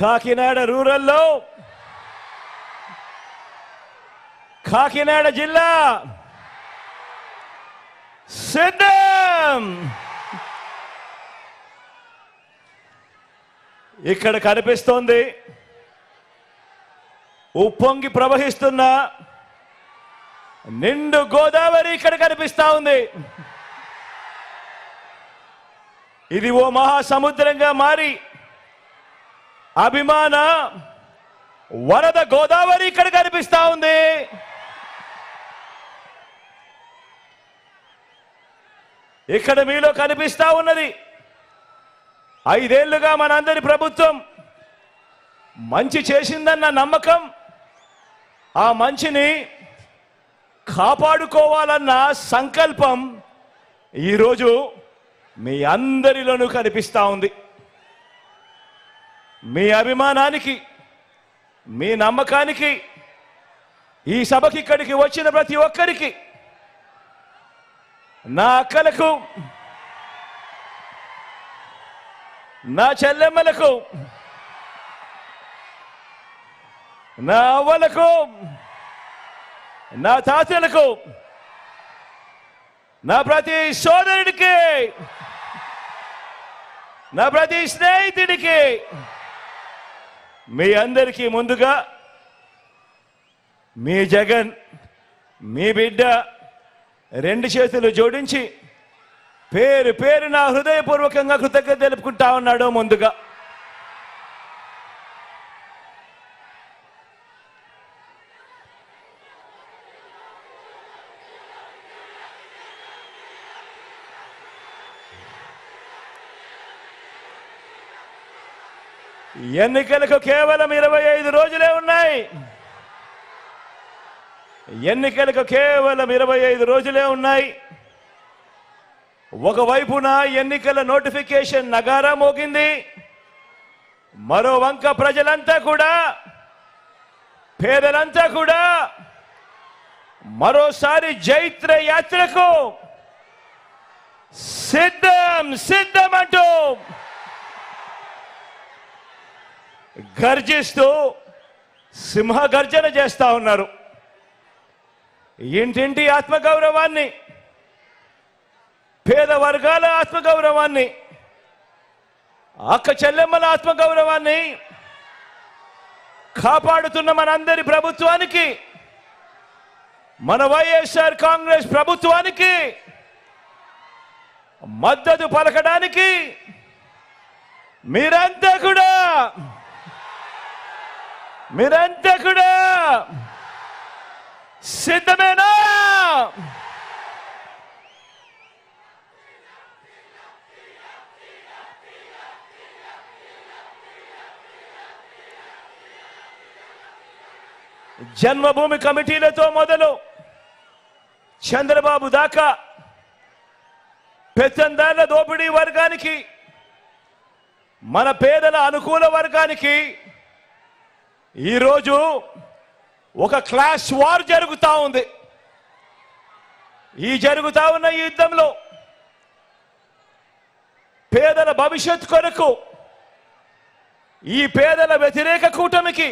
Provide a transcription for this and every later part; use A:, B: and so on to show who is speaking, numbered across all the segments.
A: కాకినాడ రూరల్లో కాకినాడ జిల్లా సిద్ధం. ఇక్కడ కనిపిస్తోంది ఉప్పొంగి ప్రవహిస్తున్న నిండు గోదావరి ఇక్కడ కనిపిస్తా ఉంది. ఇది ఓ మహాసముద్రంగా మారి అభిమాన వరద గోదావరి ఇక్కడ కనిపిస్తా ఉంది. ఇక్కడ మీలో కనిపిస్తా ఉన్నది 5 ఏళ్లుగా మనందరి ప్రభుత్వం మంచి చేసిందన్న నమ్మకం, ఆ మంచిని కాపాడుకోవాలన్న సంకల్పం ఈరోజు మీ అందరిలోనూ కనిపిస్తా ఉంది. మీ అభిమానానికి, మీ నమ్మకానికి, ఈ సభకి ఇక్కడికి వచ్చిన ప్రతి ఒక్కరికి, నా అక్కలకు, నా చెల్లెమ్మలకు, నా అవ్వలకు, నా తాతలకు, నా ప్రతి సోదరుడికి, నా ప్రతి స్నేహితుడికి, మీ అందరికీ ముందుగా మీ జగన్, మీ బిడ్డ 2 చేతులు జోడించి పేరు పేరు నా హృదయపూర్వకంగా కృతజ్ఞత తెలుపుకుంటా ఉన్నాడు. ముందుగా ఎన్నికలకు కేవలం 25 రోజులే ఉన్నాయి. ఎన్నికలకు కేవలం 25 రోజులే ఉన్నాయి. ఒకవైపున ఎన్నికల నోటిఫికేషన్ నగారా మోగింది, మరో వంక ప్రజలంతా కూడా, పేదలంతా కూడా మరోసారి జైత్ర యాత్రకు సిద్ధం సిద్ధం అంటూ గర్జిస్తూ సింహ గర్జన చేస్తా ఉన్నారు. ఇంటింటి ఆత్మగౌరవాన్ని, పేద వర్గాల ఆత్మగౌరవాన్ని, అక్క చెల్లెమ్మల ఆత్మగౌరవాన్ని కాపాడుతున్న మనందరి ప్రభుత్వానికి, మన వైఎస్ఆర్ కాంగ్రెస్ ప్రభుత్వానికి మద్దతు పలకడానికి మీరంతా కూడా సిద్ధమేనా? జన్మభూమి కమిటీలతో మొదలు చంద్రబాబు దాకా పెత్తందారుల దోపిడీ వర్గానికి, మన పేదల అనుకూల వర్గానికి ఈరోజు ఒక క్లాస్ వార్ జరుగుతా ఉంది. ఈ జరుగుతా ఉన్న ఈ యుద్ధంలో పేదల భవిష్యత్ కొరకు, ఈ పేదల వ్యతిరేక కూటమికి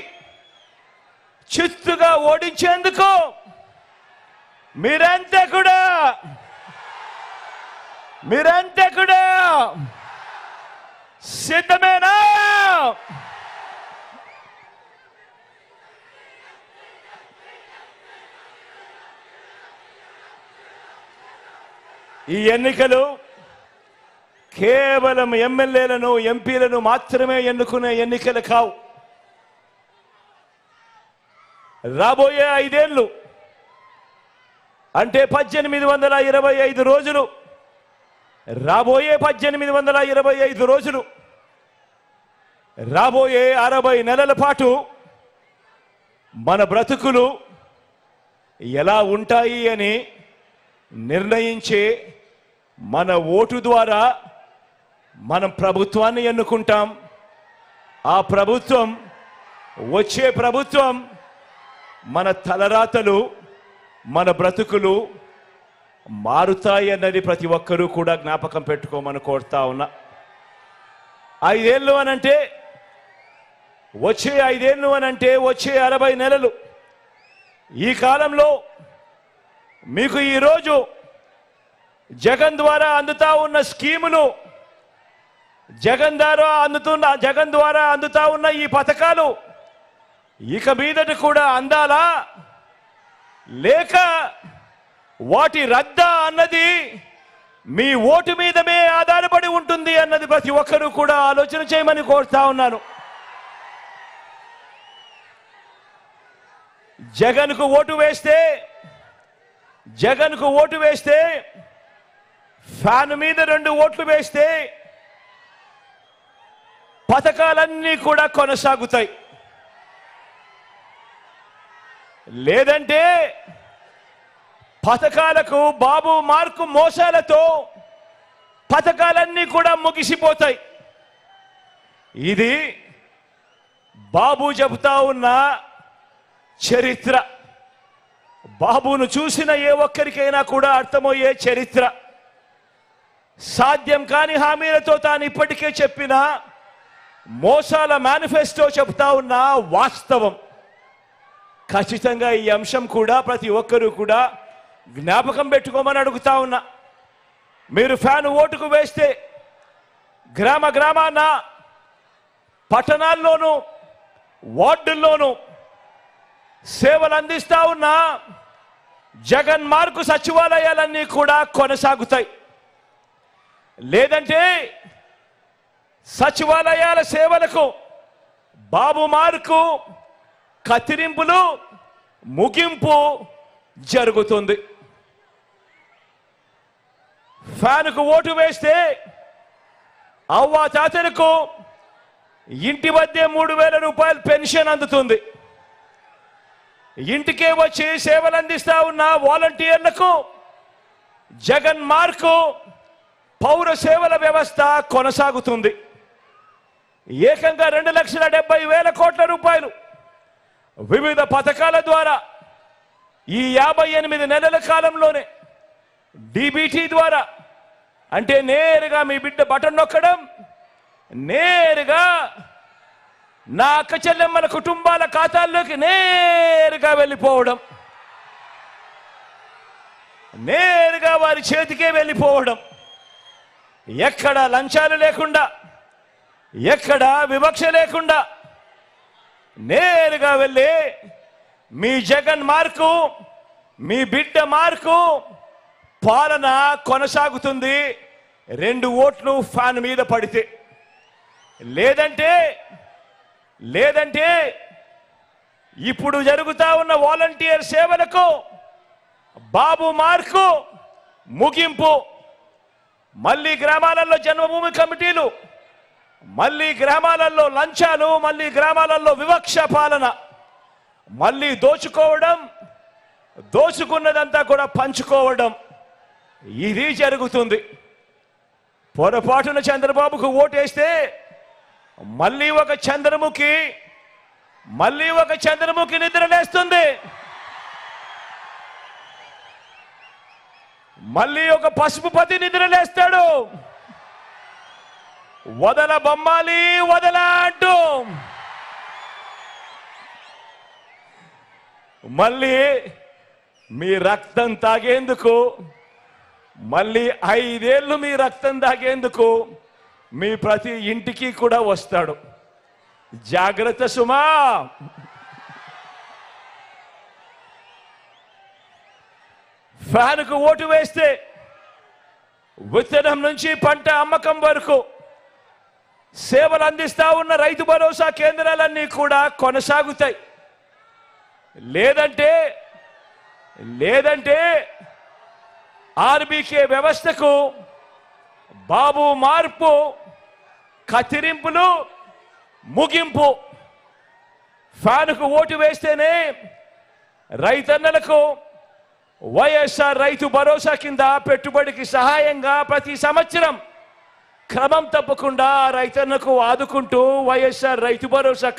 A: చిత్తుగా ఓడించేందుకు మీరంతా కూడా సిద్ధమేనా? ఈ ఎన్నికలు కేవలం ఎమ్మెల్యేలను, ఎంపీలను మాత్రమే ఎన్నుకునే ఎన్నికలు కావు. రాబోయే 5 ఏళ్ళు అంటే 1825 రోజులు, రాబోయే 1825 రోజులు, రాబోయే 60 నెలల పాటు మన బ్రతుకులు ఎలా ఉంటాయి అని నిర్ణయించే మన ఓటు ద్వారా మనం ప్రభుత్వాన్ని ఎన్నుకుంటాం. ఆ ప్రభుత్వం, వచ్చే ప్రభుత్వం మన తలరాతలు, మన బ్రతుకులు మారుతాయన్నది ప్రతి ఒక్కరూ కూడా జ్ఞాపకం పెట్టుకోమని కోరుతా ఉన్నా. 5 ఏళ్ళు అనంటే వచ్చే 5 ఏళ్ళు అని అంటే వచ్చే 60 నెలలు. ఈ కాలంలో మీకు ఈరోజు జగన్ ద్వారా అందుతా ఉన్న స్కీములు, జగన్ ద్వారా అందుతా ఉన్న ఈ పథకాలు ఇక మీదట కూడా అందాలా లేక వాటి రద్దా అన్నది మీ ఓటు మీదమే ఆధారపడి ఉంటుంది అన్నది ప్రతి ఒక్కరూ కూడా ఆలోచన చేయమని కోరుతా ఉన్నాను. జగన్కు ఓటు వేస్తే ఫ్యాన్ మీద 2 ఓట్లు వేస్తే పథకాలన్నీ కూడా కొనసాగుతాయి. లేదంటే పథకాలకు బాబు మార్కు మోసాలతో పథకాలన్నీ కూడా ముగిసిపోతాయి. ఇది బాబు చెబుతా ఉన్న చరిత్ర. బాబును చూసిన ఏ ఒక్కరికైనా కూడా అర్థమయ్యే చరిత్ర. సాధ్యం కాని హామీలతో తాను ఇప్పటికే చెప్పిన మోసాల మేనిఫెస్టో చెబుతా ఉన్న వాస్తవం. ఖచ్చితంగా ఈ అంశం కూడా ప్రతి ఒక్కరూ కూడా జ్ఞాపకం పెట్టుకోమని అడుగుతా ఉన్నా. మీరు ఫ్యాన్ ఓటుకు వేస్తే గ్రామాన, పట్టణాల్లోనూ, వార్డుల్లోనూ సేవలు అందిస్తా ఉన్న జగన్ మార్కు సచివాలయాలన్నీ కూడా కొనసాగుతాయి. లేదంటే సచివాలయాల సేవలకు బాబు మార్కు కత్తిరింపులు, ముగింపు జరుగుతుంది. ఫ్యాన్కు ఓటు వేస్తే అవ్వ తాతలకు ఇంటి మధ్య 3,000 రూపాయలు పెన్షన్ అందుతుంది. ఇంటికే వచ్చి సేవలు అందిస్తా ఉన్న వాలంటీర్లకు జగన్ మార్కు పౌర సేవల వ్యవస్థ కొనసాగుతుంది. ఏకంగా 2,70,000 కోట్ల రూపాయలు వివిధ పథకాల ద్వారా ఈ 58 నెలల కాలంలోనే డీబీటీ ద్వారా, అంటే నేరుగా మీ బిడ్డ బటన్ నొక్కడం, నేరుగా నా అక్క చెల్లెమ్మల కుటుంబాల ఖాతాల్లోకి నేరుగా వెళ్ళిపోవడం, నేరుగా వారి చేతికే వెళ్ళిపోవడం, ఎక్కడ లంచాలు లేకుండా, ఎక్కడ వివక్ష లేకుండా నేరుగా వెళ్ళి మీ జగన్ మార్కు, మీ బిడ్డ మార్కు పాలన కొనసాగుతుంది. 2 ఓట్లు ఫ్యాన్ మీద పడితే. లేదంటే ఇప్పుడు జరుగుతా ఉన్న వాలంటీర్ సేవలకు బాబు మార్కు ముగింపు. మళ్ళీ గ్రామాలలో జన్మభూమి కమిటీలు, మళ్ళీ గ్రామాలలో లంచాలు, మళ్ళీ గ్రామాలలో వివక్ష పాలన, మళ్ళీ దోచుకున్నదంతా కూడా పంచుకోవడం, ఇది జరుగుతుంది. పొరపాటున చంద్రబాబుకు ఓటేస్తే మళ్ళీ ఒక చంద్రముఖి నిద్రలేస్తుంది. మళ్ళీ ఒక పసుపు పతి నిద్రలేస్తాడు. వదల బొమ్మాలి వదల అంటూ మళ్ళీ మీ రక్తం తాగేందుకు, మళ్ళీ 5 ఏళ్ళు మీ రక్తం తాగేందుకు మీ ప్రతి ఇంటికి కూడా వస్తాడు. జాగ్రత్త సుమా. ఫ్యాన్కు ఓటు వేస్తే విత్తనం నుంచి పంట అమ్మకం వరకు సేవలు అందిస్తా ఉన్న రైతు భరోసా కేంద్రాలన్నీ కూడా కొనసాగుతాయి. లేదంటే ఆర్బీకే వ్యవస్థకు బాబు మార్పు, కత్తిరింపులు, ముగింపు. ఫ్యాన్కు ఓటు వేస్తేనే రైతన్నలకు వైఎస్ఆర్ రైతు భరోసా కింద పెట్టుబడికి సహాయంగా ప్రతి సంవత్సరం క్రమం తప్పకుండా రైతన్నకు ఆదుకుంటూ వైఎస్ఆర్ రైతు భరోసా